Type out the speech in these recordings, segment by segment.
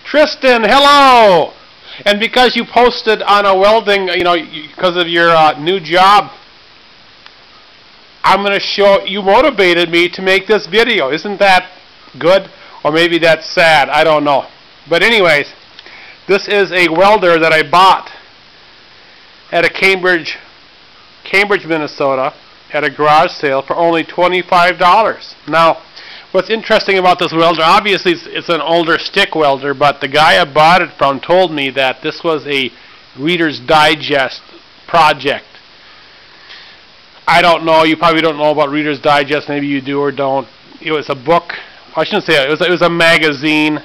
Tristen, hello! And because you posted on a welding, because of your new job, I'm going to show, you motivated me to make this video. Isn't that good? Or maybe that's sad, I don't know. But anyways, this is a welder that I bought at a Cambridge, Minnesota, at a garage sale for only $25. Now, what's interesting about this welder, obviously it's an older stick welder, but the guy I bought it from told me that this was a Reader's Digest project. I don't know, you probably don't know about Reader's Digest, maybe you do or don't. It was a book, I shouldn't say it was a magazine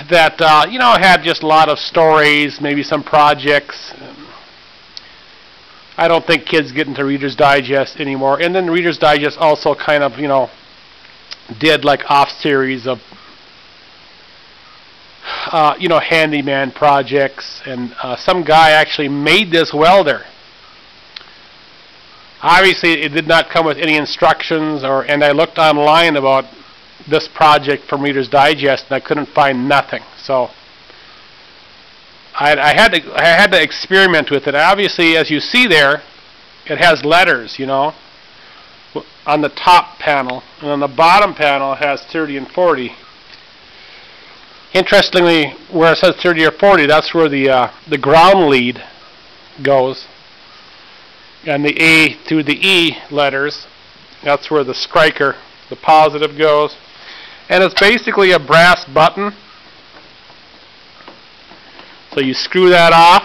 that had just a lot of stories, maybe some projects. I don't think kids get into Reader's Digest anymore. And then Reader's Digest also kind of, did like off series of, handyman projects. And some guy actually made this welder. Obviously, it did not come with any instructions, and I looked online about this project from Reader's Digest, and I couldn't find nothing. So I had to experiment with it. Obviously, as you see there, it has letters, on the top panel, and on the bottom panel it has 30 and 40. Interestingly, where it says 30 or 40, that's where the ground lead goes, and the A through the E letters, that's where the striker, the positive, goes. And it's basically a brass button. So you screw that off,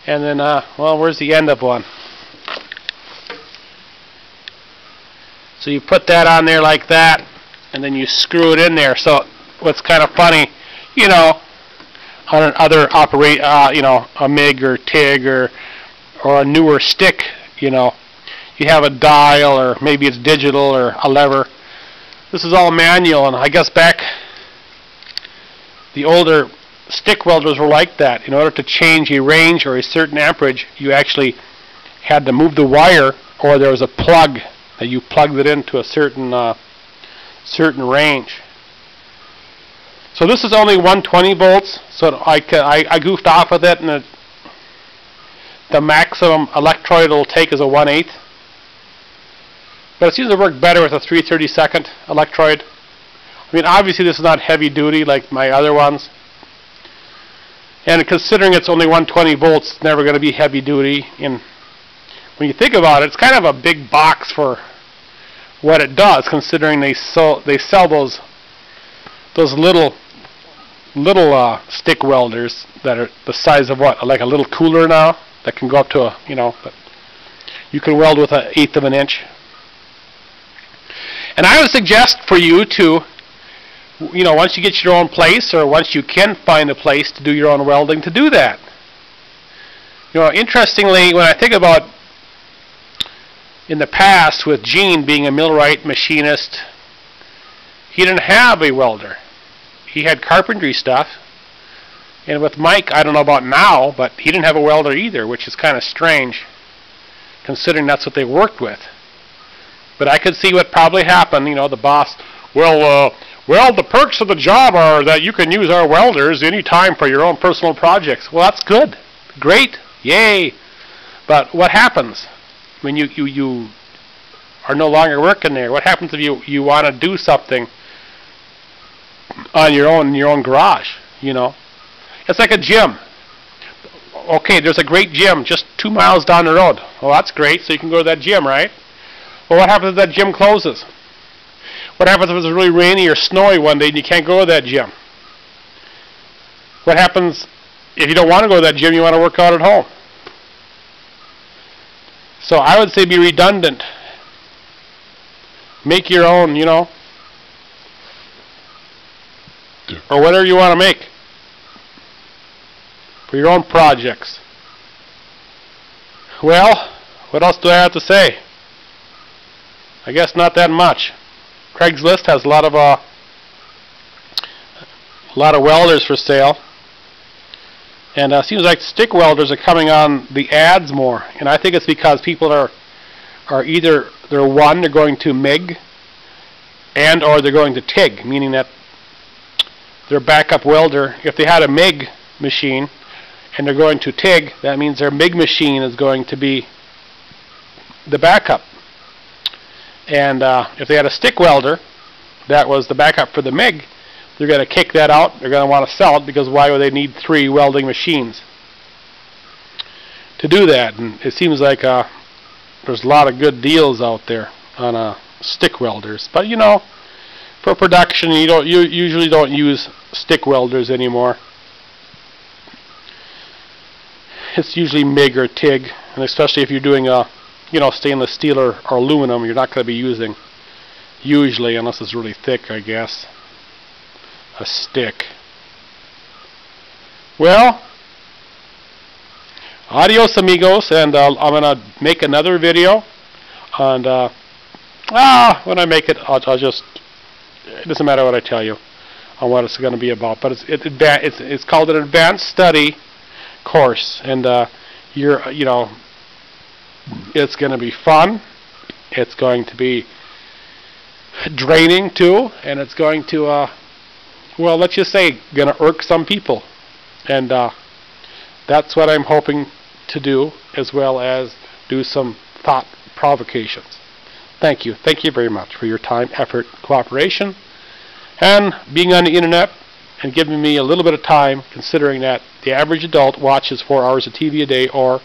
and then, where's the end of one? So you put that on there like that, and then you screw it in there. So what's kind of funny, on other a MIG or TIG or a newer stick, you have a dial, or maybe it's digital or a lever. This is all manual, and I guess back the older stick welders were like that. In order to change a range or a certain amperage, you actually had to move the wire, or there was a plug that you plugged it into a certain range. So this is only 120 volts, so I goofed off with it, and the maximum electrode it'll take is a 1/8. But it seems to work better with a 3/32 electrode. I mean, obviously this is not heavy duty like my other ones. And considering it's only 120 volts, it's never going to be heavy duty. And when you think about it, it's kind of a big box for what it does, considering they sell those little stick welders that are the size of what, like a little cooler now, that can go up to but you can weld with 1/8 of an inch. And I would suggest for you to, once you get your own place, or once you can find a place to do your own welding, to do that. Interestingly, when I think about in the past with Gene being a millwright machinist, he didn't have a welder. He had carpentry stuff. And with Mike, I don't know about now, but he didn't have a welder either, which is kind of strange, considering that's what they worked with. But I could see what probably happened, the boss, well, the perks of the job are that you can use our welders anytime for your own personal projects. Well, that's good. Great. Yay. But what happens when you are no longer working there? What happens if you want to do something on your own in your own garage, It's like a gym. Okay, there's a great gym just 2 miles down the road. Well, that's great, so you can go to that gym, right? Well, what happens if that gym closes? What happens if it's really rainy or snowy one day and you can't go to that gym? What happens if you don't want to go to that gym, you want to work out at home? So I would say be redundant. Make your own, or whatever you want to make for your own projects. Well, what else do I have to say? I guess not that much. Craigslist has a lot of welders for sale, and it seems like stick welders are coming on the ads more. And I think it's because people are either they're going to MIG, and or they're going to TIG, meaning that their backup welder, if they had a MIG machine and they're going to TIG, that means their MIG machine is going to be the backup. And if they had a stick welder that was the backup for the MIG, they're going to kick that out. They're going to want to sell it, because why would they need 3 welding machines to do that? And it seems like there's a lot of good deals out there on stick welders. But you know, for production, you usually don't use stick welders anymore. It's usually MIG or TIG, and especially if you're doing stainless steel or aluminum, you're not going to be using, usually, unless it's really thick, I guess, a stick. Well, adios amigos, and I'm going to make another video, and when I make it, I'll just, it doesn't matter what I tell you on what it's going to be about, but it's called an advanced study course, and it's going to be fun, it's going to be draining too, and it's going to well, let's just say, going to irk some people, and that's what I'm hoping to do, as well as do some thought provocations. Thank you very much for your time, effort, cooperation, and being on the internet and giving me a little bit of time, considering that the average adult watches 4 hours of TV a day, or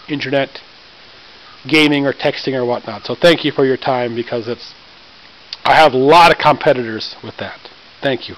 internet gaming or texting or whatnot. So thank you for your time, because I have a lot of competitors with that. Thank you.